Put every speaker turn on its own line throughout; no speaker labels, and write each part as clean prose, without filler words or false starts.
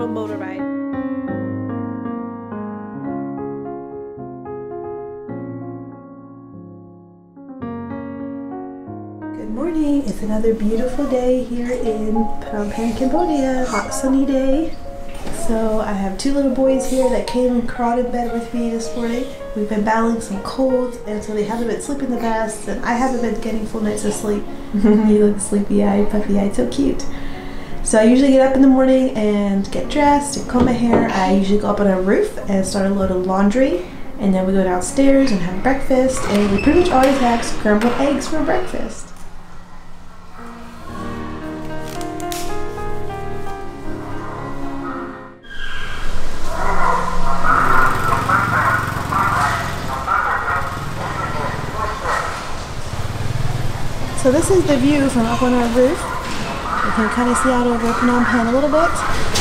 little motor ride. Good morning. It's another beautiful day here in Phnom Penh, Cambodia. Hot sunny day. So I have two little boys here that came and crawled in bed with me this morning. We've been battling some colds, and so they haven't been sleeping the best, and I haven't been getting full nights of sleep. He looks sleepy-eyed, puffy-eyed, so cute. So I usually get up in the morning and get dressed and comb my hair. I usually go up on a roof and start a load of laundry, and then we go downstairs and have breakfast, and we pretty much always have scrambled eggs for breakfast. So this is the view from up on our roof. You can kind of see out over Phnom Penh a little bit.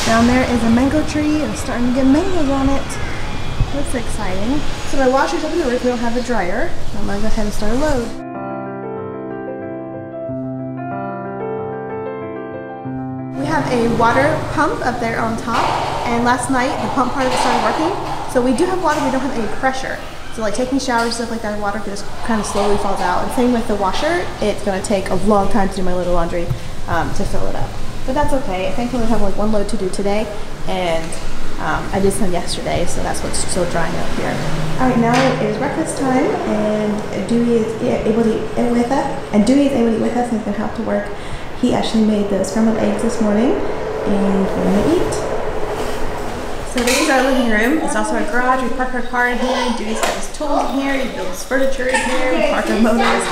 Down there is a mango tree and it's starting to get mangoes on it. That's exciting. So my washer's up on the roof. We don't have a dryer. I'm going to go ahead and start a load. We have a water pump up there on top, and last night the pump part of it started working. So we do have water, we don't have any pressure. So like taking showers, stuff like that, water just kind of slowly falls out. And same with the washer, it's going to take a long time to do my little laundry to fill it up. But that's okay. I think we have like one load to do today, and I did some yesterday, so that's what's still drying up here. All right, now it is breakfast time, and Dewey is able to eat with us. And Dewey is able to eat with us, and he's going to have to work. He actually made the scrambled eggs this morning, and we're going to eat. So this is our living room. It's also our garage. We park our car in here. Dewey's got his tools in here. He builds furniture in here. We park our motors.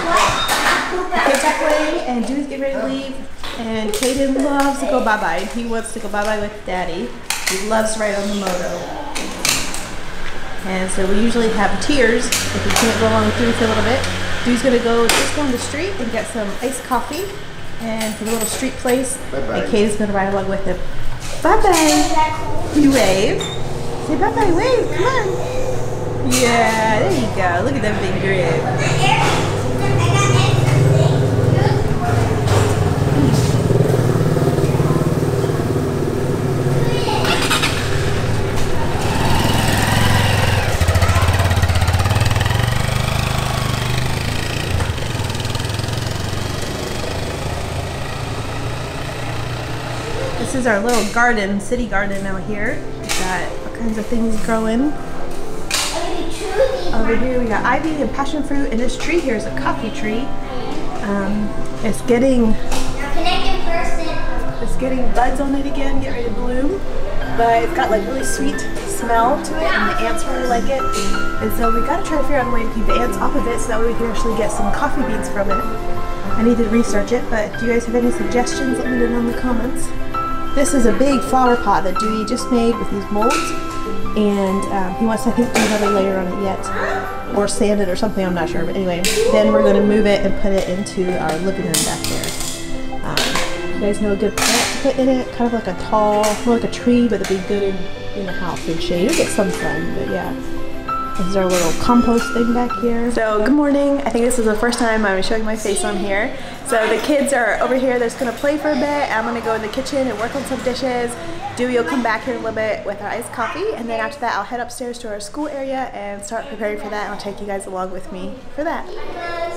The kids are playing, and Dewey's getting ready to leave. And Caden loves to go bye-bye. He wants to go bye-bye with Daddy. He loves to ride on the moto. And so we usually have tiers if we can't go along with Dewey for a little bit. Dewey's gonna go just down the street and get some iced coffee and from a little street place. Bye-bye. And Caden's gonna ride along with him. Bye-bye. You wave. Say bye-bye, wave, come on. Yeah, there you go. Look at that big grin. This is our little garden, city garden out here. We've got all kinds of things growing. Over here we got ivy and passion fruit, and this tree here is a coffee tree. It's getting buds on it again, get ready to bloom. But it's got like really sweet smell to it, and the ants really like it. And so we gotta try to figure out a way to keep the ants off of it so that way we can actually get some coffee beans from it. I need to research it, but do you guys have any suggestions? Let me know in the comments. This is a big flower pot that Dewey just made with these molds, and he wants to, I think, do another layer on it yet, or sand it or something, I'm not sure, but anyway, then we're going to move it and put it into our living room back there. You guys know a good plant to put in it, kind of like a tall, more like a tree, but it'd be good in the house in shade. It'll get some sun, but yeah. This is our little compost thing back here. So good morning. I think this is the first time I'm showing my face on here. So the kids are over here. They're just gonna play for a bit. I'm gonna go in the kitchen and work on some dishes. Dewey will come back here in a little bit with our iced coffee, and then after that I'll head upstairs to our school area and start preparing for that, and I'll take you guys along with me for that.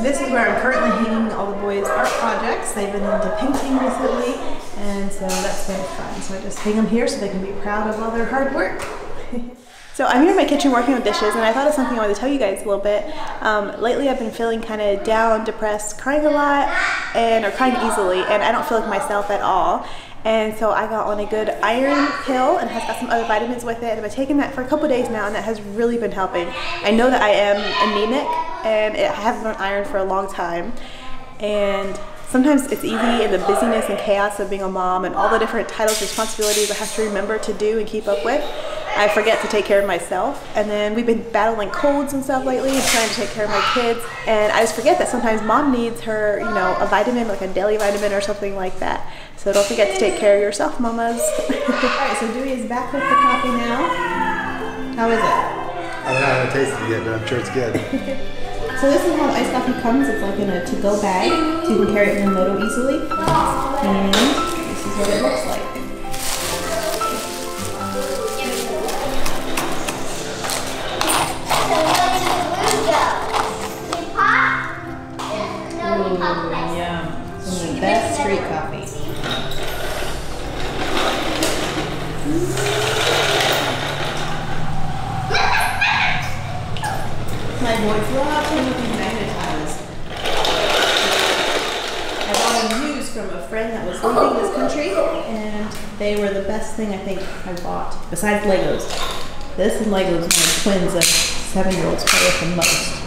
This is where I'm currently hanging all the boys' art projects. They've been into painting recently, and so that's been fun. So I just hang them here so they can be proud of all their hard work. So I'm here in my kitchen working with dishes, and I thought of something I wanted to tell you guys a little bit. Lately I've been feeling kind of down, depressed, crying a lot, or crying easily, and I don't feel like myself at all. And so I got on a good iron pill, and has got some other vitamins with it, and I've been taking that for a couple days now, and that has really been helping. I know that I am anemic, and I haven't been on iron for a long time, and sometimes it's easy in the busyness and chaos of being a mom and all the different titles, responsibilities I have to remember to do and keep up with. I forget to take care of myself, and then we've been battling colds and stuff lately and trying to take care of my kids, and I just forget that sometimes mom needs her, you know, a vitamin, like a daily vitamin or something like that. So don't forget to take care of yourself, mamas. Alright, so Dewey is back with the coffee now. How is it?
I don't know how it tastes yet, but I'm sure it's good.
So this is how the iced coffee comes. It's like in a to-go bag, so you can carry it in the moto easily. And this is what it looks like. yum. Some of the best street coffee. My boys love playing with these magnetizers. I bought them used from a friend that was leaving this country, and they were the best thing I think I bought, besides Legos. This and Legos my twins, 7-year-olds, play with the most.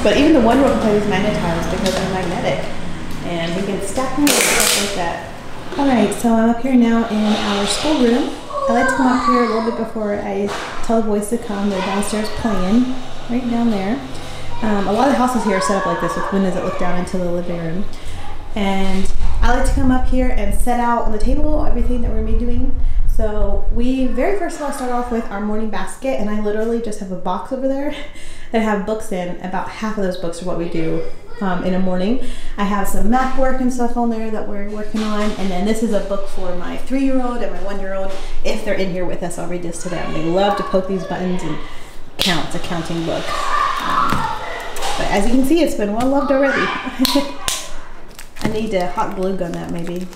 But even the 1-year-old can play with magnetizers because they're magnetic, and we can stack them and stuff like that. Alright, so I'm up here now in our schoolroom. I like to come up here a little bit before I tell the boys to come. They're downstairs playing, right down there. A lot of the houses here are set up like this with windows that look down into the living room. And I like to come up here and set out on the table everything that we're going to be doing. So we very first of all start off with our morning basket, and I literally just have a box over there that have books in. About half of those books are what we do in the morning. I have some math work and stuff on there that we're working on, and then this is a book for my 3-year-old and my 1-year-old. If they're in here with us, I'll read this to them. They love to poke these buttons and count. It's a counting book. But as you can see, it's been well loved already. I need to hot glue gun that maybe.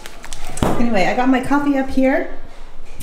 Anyway, I got my coffee up here.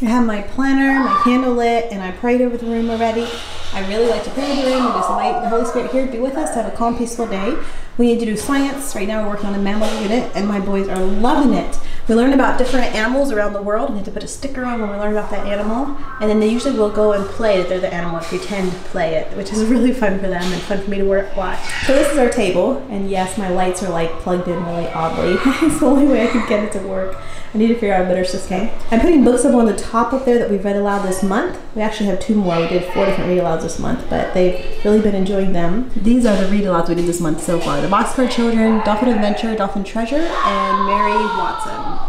I have my planner, my candle lit, and I prayed over the room already. I really like to pray over the room and just invite the Holy Spirit here to be with us to have a calm, peaceful day. We need to do science. Right now we're working on a mammal unit, and my boys are loving it. We learn about different animals around the world. We have to put a sticker on when we learn about that animal, and then they usually will go and play that they're the animal and pretend to play it, which is really fun for them and fun for me to watch. So this is our table, and yes, my lights are like plugged in really oddly. It's the only way I can get it to work. I need to figure out a better system. I'm putting books up on the top up there that we've read aloud this month. We actually have 2 more. We did 4 different read alouds this month, but they've really been enjoying them. These are the read alouds we did this month so far. The Boxcar Children, Dolphin Adventure, Dolphin Treasure, and Mary Watson.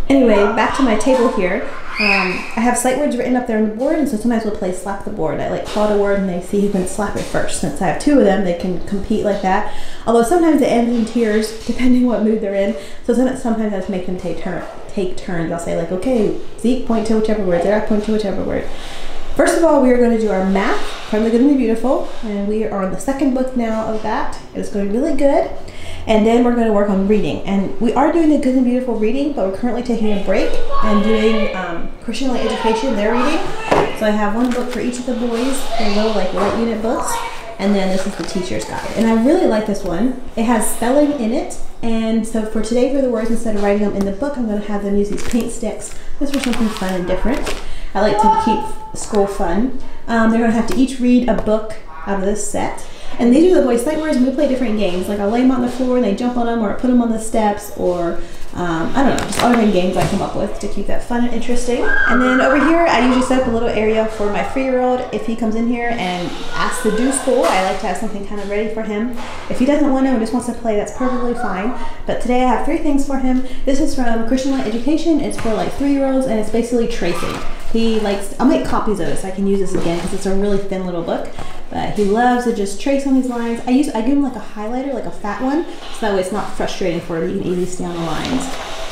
Anyway, back to my table here. I have sight words written up there on the board, and so sometimes we'll play slap the board. I like call it a word and they see who can slap it first. Since I have 2 of them, they can compete like that. Although sometimes they end in tears, depending what mood they're in. So sometimes I just make them take turns. I'll say like, okay, Zeke, point to whichever word. Zara, point to whichever word. First of all, we are going to do our math from The Good and the Beautiful, and we are on the 2nd book now of that. It's going really good. And then we're going to work on reading. And we are doing the Good and Beautiful reading, but we're currently taking a break and doing Christian Light Education, their reading. So I have 1 book for each of the boys, their little like light unit books. And then this is the teacher's guide. And I really like this one. It has spelling in it. And so for today, for the words, instead of writing them in the book, I'm going to have them use these paint sticks. This was something fun and different. I like to keep school fun. They're going to have to each read a book out of this set. And these are the boys' sight words, and we play different games. Like I'll lay them on the floor and they jump on them, or put them on the steps, or I don't know, just all different games I come up with to keep that fun and interesting. And then over here, I usually set up a little area for my 3-year-old. If he comes in here and asks to do school, I like to have something kind of ready for him. If he doesn't want to and just wants to play, that's perfectly fine. But today I have 3 things for him. This is from Christian Light Education. It's for like 3-year-olds, and it's basically tracing. He likes, I'll make copies of it so I can use this again because it's a really thin little book. But he loves to just trace on these lines. I give him like a highlighter, like a fat one, so that way it's not frustrating for him. He can easily stay on the lines.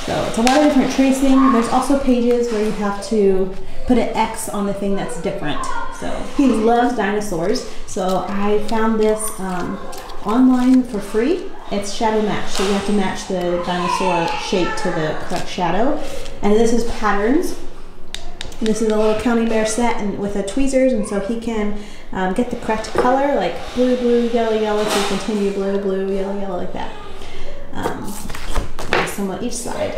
So it's a lot of different tracing. There's also pages where you have to put an X on the thing that's different. So he loves dinosaurs. So I found this online for free. It's shadow match, so you have to match the dinosaur shape to the correct shadow. And this is patterns. This is a little counting bear set and with the tweezers, and so he can get the correct color, like blue, blue, yellow, yellow, so you continue blue, blue, yellow, yellow, like that. Some on each side.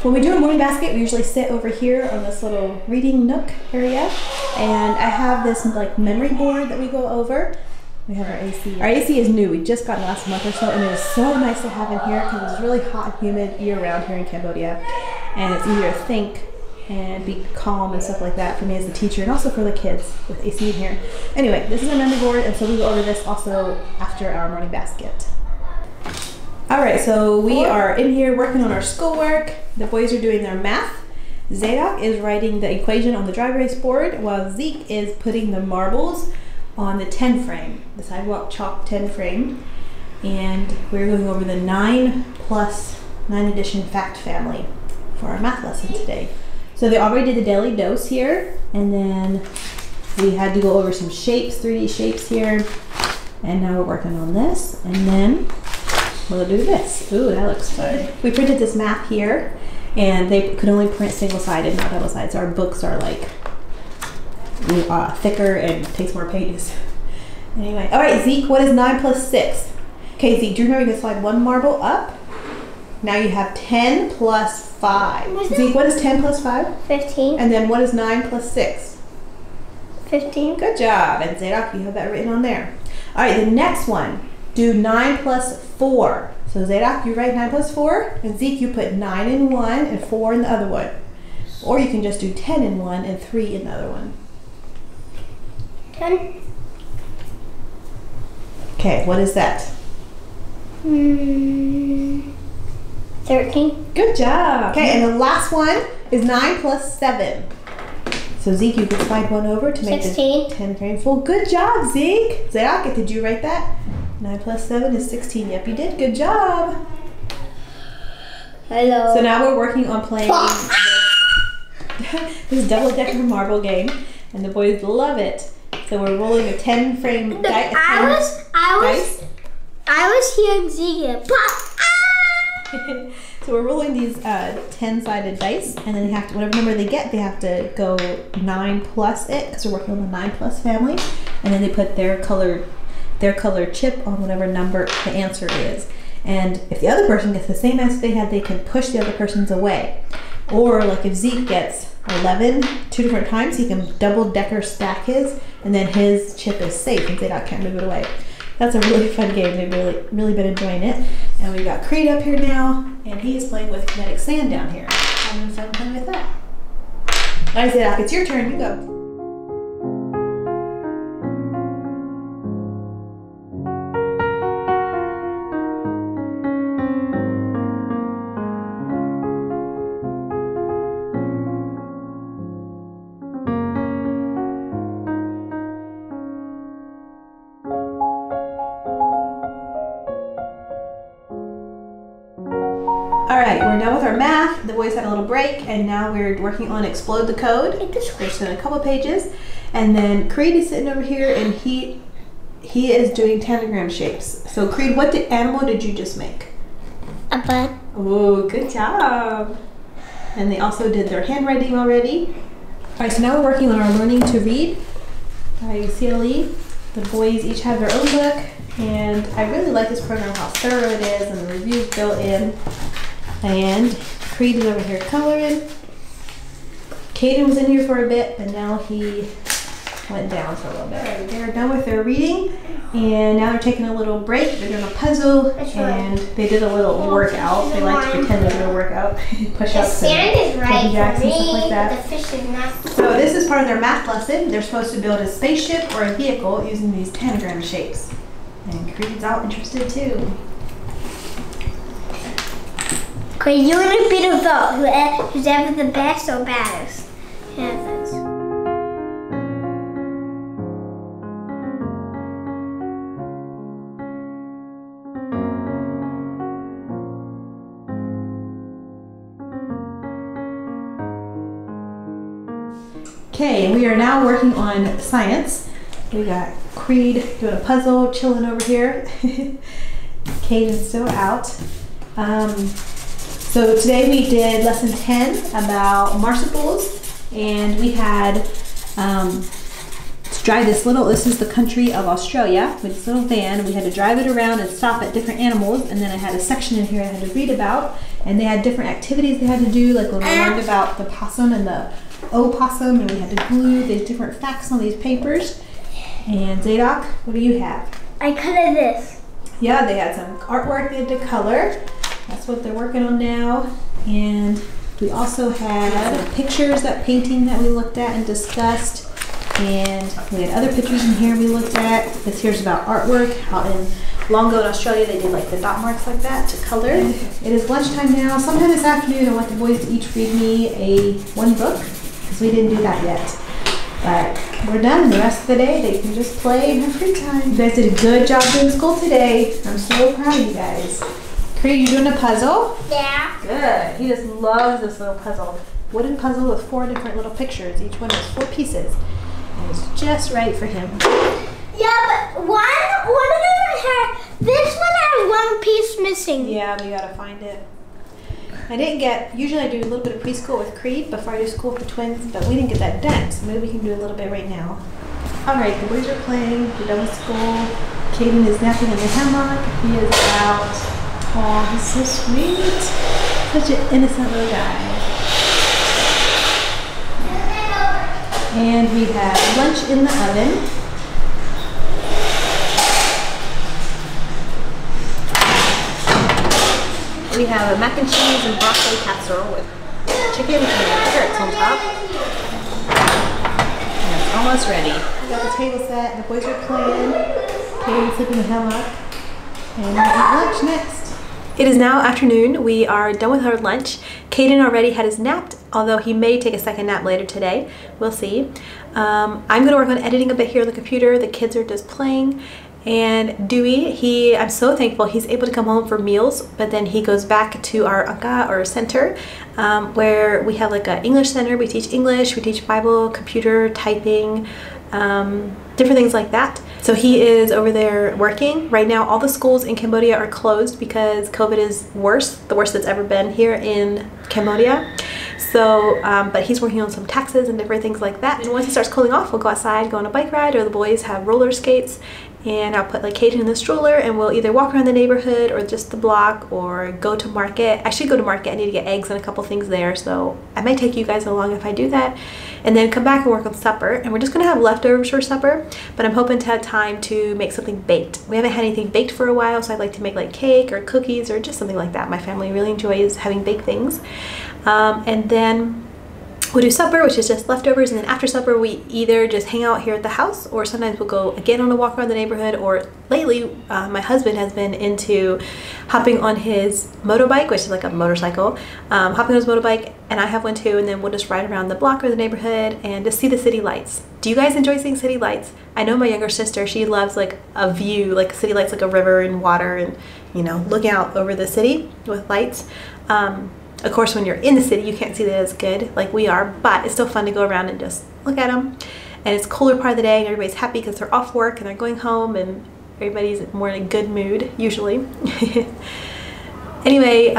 When we do a morning basket, we usually sit over here on this little reading nook area, and I have this like memory board that we go over. We have our AC. Our AC is new. We just got it last month or so, and it is so nice to have in here because it's really hot and humid year-round here in Cambodia, and it's easier to think and be calm and stuff like that for me as the teacher, and also for the kids with AC in here. Anyway, this is our memory board, and so we go over this also after our morning basket. Alright, so we are in here working on our schoolwork. The boys are doing their math. Zadok is writing the equation on the dry erase board, while Zeke is putting the marbles on the 10 frame, the sidewalk chalk 10 frame. And we're going over the 9 plus 9 addition fact family for our math lesson today. So they already did the daily dose here, and then we had to go over some shapes, 3D shapes here. And now we're working on this, and then we'll do this. Ooh, that looks fun. We printed this map here, and they could only print single-sided, not double-sided, so our books are like thicker and takes more pages. Anyway, all right, Zeke, what is 9 plus 6? Okay, Zeke, do you remember you can slide one marble up? Now you have 10 plus 5. Zeke, what is 10 plus 5?
15.
And then what is 9 plus 6?
15.
Good job. And Zadok, you have that written on there. All right, the next one. Do 9 plus 4. So Zadok, you write 9 plus 4. And Zeke, you put 9 in one and 4 in the other one. Or you can just do 10 in one and 3 in the other one.
10.
Okay, what is that?
13.
Good job. Okay, and the last one is 9 plus 7. So Zeke, you can slide one over to make
16.
the 10 frame full. Good job, Zeke. Zadok, did you write that? 9 plus 7 is 16. Yep, you did. Good job.
Hello.
So now we're working on playing this double-decker marble game, and the boys love it. So we're rolling a 10 frame dice.
I was hearing Zeke.
So we're rolling these 10-sided dice, and then they have to, whatever number they get, they have to go 9 plus it, because we're working on the 9 plus family, and then they put their colored chip on whatever number the answer is. And if the other person gets the same answer they had, they can push the other person's away. Or like if Zeke gets 11 2 different times, he can double-decker stack his, and then his chip is safe and they can't move it away. That's a really fun game. They've really been enjoying it. And we've got Creed up here now, and he is playing with kinetic sand down here. Having fun playing with that. All right, Zadok, it's your turn. You go. All right, we're done with our math. The boys had a little break, and now we're working on Explode the Code. There's been a couple pages, and then Creed is sitting over here, and he is doing pentagram shapes. So Creed, what animal did you just make?
A bird.
Oh, good job. And they also did their handwriting already. All right, so now we're working on our Learning to Read by CLE. The boys each have their own book, and I really like this program, how thorough it is, and the reviews built in. And Creed is over here coloring. Caden was in here for a bit, but now he went down for a little bit. Right, they're done with their reading, and now they're taking a little break. They're doing a puzzle, and they did a little workout. They like to pretend they're doing a workout, push-ups and jumping jacks and stuff like that.
The fish is not.
So this is part of their math lesson. They're supposed to build a spaceship or a vehicle using these pentagram shapes. And Creed's all interested too.
Okay, you want to be the vote. Who's ever the best or baddest? Yeah, thanks.
Okay, we are now working on science. We got Creed doing a puzzle, chilling over here. Caden's still out. So today we did lesson 10 about marsupials, and we had to drive this is the country of Australia, with this little van. We had to drive it around and stop at different animals, and then I had a section in here I had to read about, and they had different activities they had to do, like when we learned about the possum and the opossum, and we had to glue these different facts on these papers. And Zadok, what do you have?
I colored this.
Yeah, they had some artwork they had to color. That's what they're working on now. And we also had some pictures, that painting that we looked at and discussed. And we had other pictures in here we looked at. This here's about artwork, how in long ago in Australia they did like the dot marks like that to color. It is lunchtime now. Sometime this afternoon I want the boys to each read me one book, because we didn't do that yet. But we're done. The rest of the day they can just play and have free time. You guys did a good job doing school today. I'm so proud of you guys. Creed, you doing a puzzle?
Yeah.
Good. He just loves this little puzzle. Wooden puzzle with 4 different little pictures. Each one has 4 pieces. And it's just right for him.
Yeah, but one of missing.
Yeah, we gotta find it. I didn't get, usually I do a little bit of preschool with Creed before I do school for twins, but we didn't get that done, so maybe we can do a little bit right now. Alright, the boys are playing, we're done with school. Caden is napping in the hammock. He is out. Oh, he's so sweet. Such an innocent little guy. And we have lunch in the oven. We have a mac and cheese and broccoli casserole with chicken and carrots on top. And it's almost ready. We got the table set, the boys are playing. Caden's sleeping in the hammock. And we'll eat lunch next. It is now afternoon. We are done with our lunch. Caden already had his nap, although he may take a second nap later today. We'll see. I'm going to work on editing a bit here on the computer. The kids are just playing. And Dewey, I'm so thankful he's able to come home for meals, but then he goes back to our Anga or center where we have like an English center. We teach English, we teach Bible, computer, typing, different things like that. So he is over there working. Right now all the schools in Cambodia are closed because COVID is worse, the worst that's ever been here in Cambodia. So, but he's working on some taxes and different things like that. And once it starts cooling off, we'll go outside, go on a bike ride, or the boys have roller skates. And I'll put like Caden in the stroller and we'll either walk around the neighborhood or just the block or go to market. I should go to market. I need to get eggs and a couple things there, so I might take you guys along if I do that. And then come back and work on supper. And we're just gonna have leftovers for supper, but I'm hoping to have time to make something baked. We haven't had anything baked for a while, so I'd like to make like cake or cookies or just something like that. My family really enjoys having baked things. And then we'll do supper, which is just leftovers, and then after supper we either just hang out here at the house, or sometimes we'll go again on a walk around the neighborhood, or lately my husband has been into hopping on his motorbike, which is like a motorcycle, hopping on his motorbike, and I have one too, and then we'll just ride around the block or the neighborhood and just see the city lights. Do you guys enjoy seeing city lights? I know my younger sister, she loves like a view, like city lights, like a river and water, and you know, looking out over the city with lights. Of course, when you're in the city, you can't see that as good like we are, but it's still fun to go around and just look at them. And it's a cooler part of the day, and everybody's happy because they're off work and they're going home, and everybody's more in a good mood, usually. Anyway,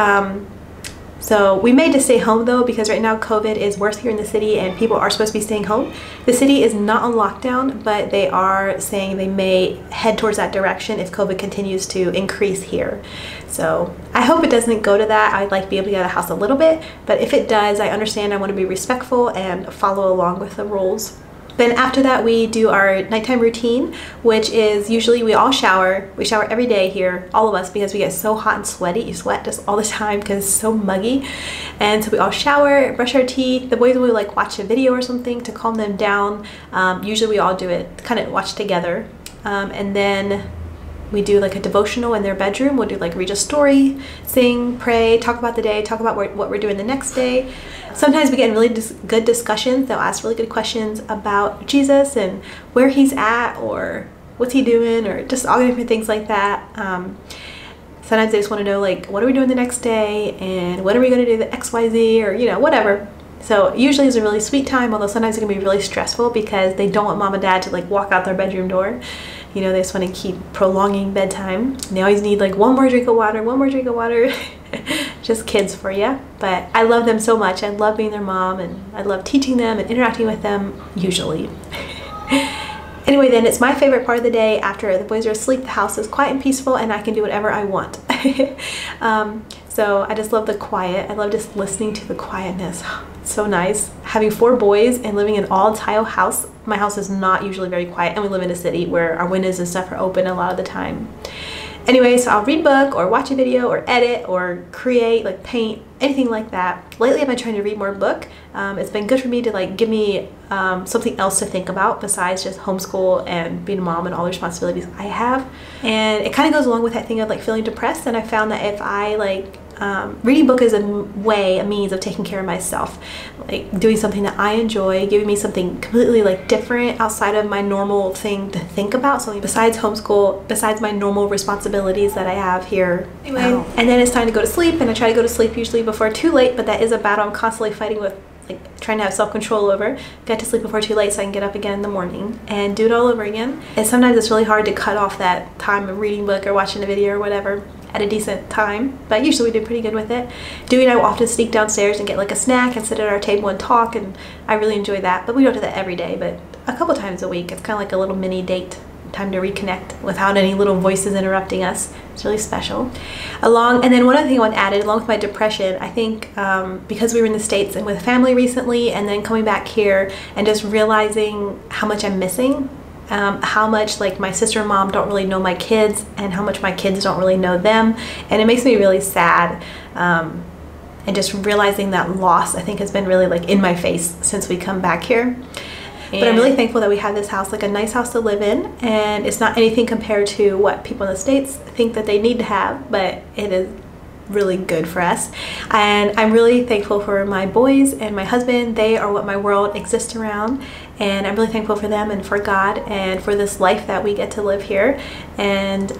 so we may just stay home though, because right now COVID is worse here in the city and people are supposed to be staying home. The city is not on lockdown, but they are saying they may head towards that direction if COVID continues to increase here. So I hope it doesn't go to that. I'd like to be able to get out of the house a little bit, but if it does, I understand I want to be respectful and follow along with the rules. Then after that, we do our nighttime routine, which is usually we all shower. We shower every day here, all of us, because we get so hot and sweaty. You sweat just all the time because it's so muggy. And so we all shower, brush our teeth. The boys will like watch a video or something to calm them down. Usually we all do it, kind of watch together. And then we do like a devotional in their bedroom. We'll do like read a story, sing, pray, talk about the day, talk about what we're doing the next day. Sometimes we get in really good discussions. They'll ask really good questions about Jesus and where he's at, or what's he doing, or just all different things like that. Sometimes they just want to know like, what are we doing the next day, and when are we going to do the XYZ, or you know, whatever. So usually it's a really sweet time, although sometimes it can be really stressful because they don't want mom and dad to like walk out their bedroom door. You know, they just want to keep prolonging bedtime. They always need like one more drink of water, one more drink of water. Just kids for you. But I love them so much. I love being their mom, and I love teaching them and interacting with them usually. Anyway, then it's my favorite part of the day. After the boys are asleep, the house is quiet and peaceful, and I can do whatever I want. So I just love the quiet. I love just listening to the quietness. It's so nice. Having 4 boys and living in an all-tile house. My house is not usually very quiet, and we live in a city where our windows and stuff are open a lot of the time. Anyway, so I'll read a book or watch a video or edit or create, like paint, anything like that. Lately I've been trying to read more book. It's been good for me to like give me something else to think about besides just homeschool and being a mom and all the responsibilities I have. And it kind of goes along with that thing of like feeling depressed, and I found that if I like reading a book is a means of taking care of myself, like doing something that I enjoy, giving me something completely like different outside of my normal thing to think about, something besides homeschool, besides my normal responsibilities that I have here. Anyway, and then it's time to go to sleep, and I try to go to sleep usually before too late, but that is a battle I'm constantly fighting with, like trying to have self-control over. Get to sleep before too late so I can get up again in the morning and do it all over again. And sometimes it's really hard to cut off that time of reading a book or watching a video or whatever. had a decent time, but usually we do pretty good with it. Dewey and I will often sneak downstairs and get like a snack and sit at our table and talk, and I really enjoy that. But we don't do that every day, but a couple times a week. It's kind of like a little mini date, time to reconnect without any little voices interrupting us. It's really special. And then one other thing I want to add, along with my depression, I think because we were in the States and with family recently, and then coming back here and just realizing how much I'm missing, how much like my sister and mom don't really know my kids, and how much my kids don't really know them, and it makes me really sad. And just realizing that loss, I think, has been really like in my face since we come back here. But I'm really thankful that we have this house, like a nice house to live in, and it's not anything compared to what people in the States think that they need to have, but it is really good for us. And I'm really thankful for my boys and my husband. They are what my world exists around, and I'm really thankful for them and for God and for this life that we get to live here. And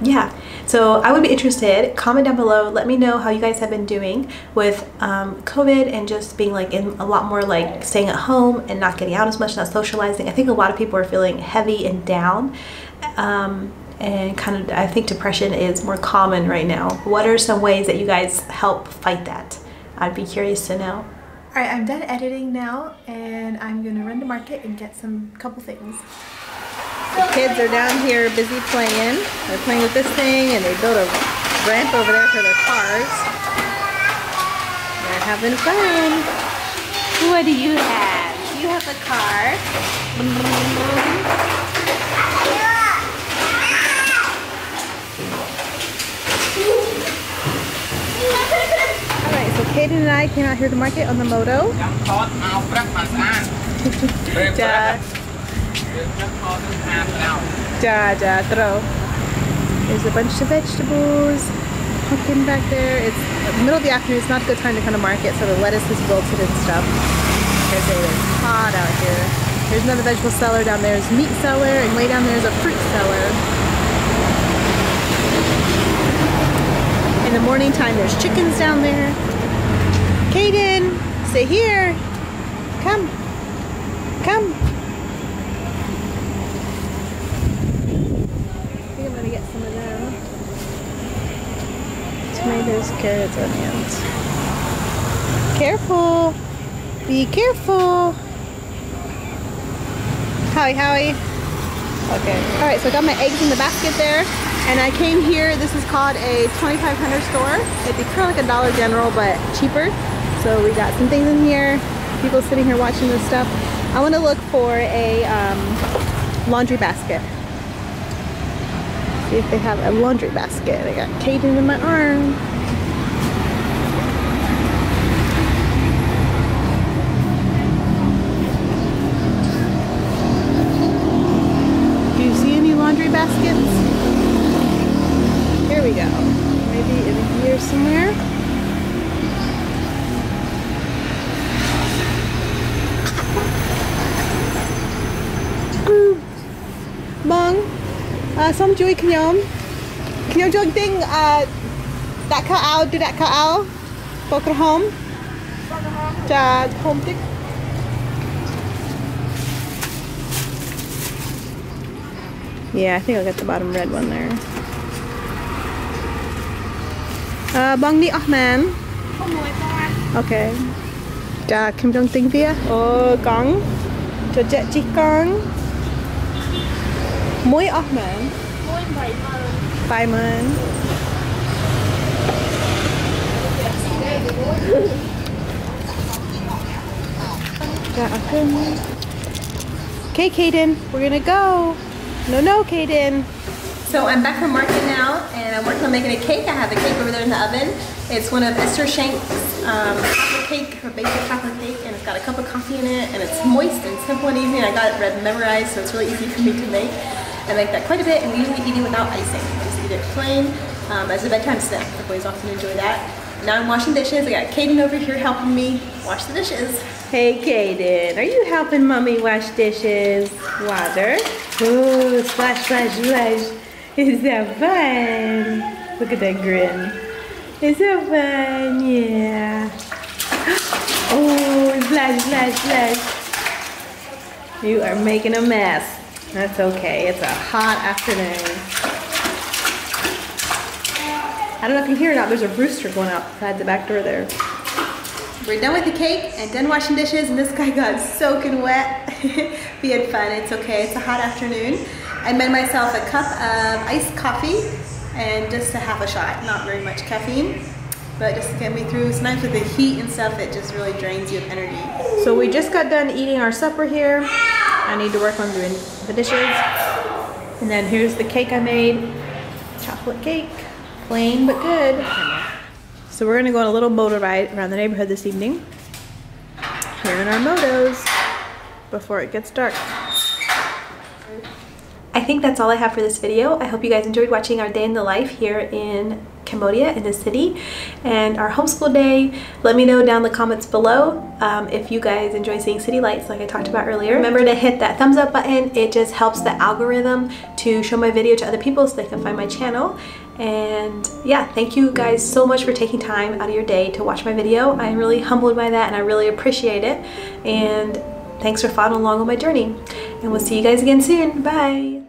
yeah, so I would be interested, comment down below, let me know how you guys have been doing with COVID and just being like in a lot more like staying at home and not getting out as much, not socializing. I think a lot of people are feeling heavy and down. And kind of, I think depression is more common right now. What are some ways that you guys help fight that? I'd be curious to know. All right, I'm done editing now, and I'm gonna run to market and get some couple things. The kids are down here busy playing. They're playing with this thing, and they built a ramp over there for their cars. They're having fun. What do you have? You have a car. Alright, so Kaden and I came out here to market on the moto. There's a bunch of vegetables. Pumpkin back there. It's the middle of the afternoon. It's not a good time to come to market, so the lettuce is wilted and stuff. There's it's hot out here. There's another vegetable seller down there. There's a meat seller, and way down there is a fruit seller. In the morning time, there's chickens down there. Kaden, stay here. Come. Come. I think I'm gonna get some of them. Tomatoes, carrots, onions. Careful. Be careful. Howie, Howie. Okay. Alright, so I got my eggs in the basket there. And I came here, this is called a 2500 store. It'd be kind of like a Dollar General, but cheaper. So we got some things in here. People sitting here watching this stuff. I want to look for a laundry basket. See if they have a laundry basket. I got Kaden in my arm. Do you see any laundry baskets? Here we go. Maybe in here somewhere. Bong. Some chui knyom. Knyom jog ding that ka ao do that ka ao. Poker home. Ja home tick. Yeah, I think I'll get the bottom red one there. Bong ni Ahman. Okay. Ja Kim Jong Ting Via. Oh Gong. Cho Jet Chi Gong. Muối Ahman. Muối 80,000. Okay, Kaden, we're gonna go. No, Kaden. So I'm back from market now, and I'm working on making a cake. I have a cake over there in the oven. It's one of Esther Shank's chocolate cake, her basic chocolate cake, and it's got a cup of coffee in it, and it's moist and simple and easy, and I got it memorized, so it's really easy for me to make. I like that quite a bit, and we usually eat it without icing. I just eat it plain as a bedtime snack. The boys often enjoy that. Now I'm washing dishes. I got Kaden over here helping me wash the dishes. Hey Kaden, are you helping mommy wash dishes? Water. Ooh, splash, splash, splash. Is that fun? Look at that grin. Is that fun? Yeah. Oh, splash, splash, splash. You are making a mess. That's okay. It's a hot afternoon. I don't know if you can hear it or not, there's a rooster going outside the back door there. We're done with the cake and done washing dishes, and this guy got soaking wet. We had fun, it's okay, it's a hot afternoon. I made myself a cup of iced coffee and just a half a shot, not very much caffeine, but just to get me through. Sometimes with the heat and stuff, it just really drains you of energy. So we just got done eating our supper here. I need to work on doing the dishes. And then here's the cake I made, chocolate cake. Plain but good. So we're gonna go on a little motor ride around the neighborhood this evening. Here in our motos before it gets dark. I think that's all I have for this video. I hope you guys enjoyed watching our day in the life here in Cambodia, in the city, and our homeschool day. Let me know down in the comments below if you guys enjoy seeing city lights like I talked about earlier. Remember to hit that thumbs up button. It just helps the algorithm to show my video to other people so they can find my channel. And yeah, thank you guys so much for taking time out of your day to watch my video. I'm really humbled by that and I really appreciate it. And thanks for following along on my journey. And we'll see you guys again soon. Bye!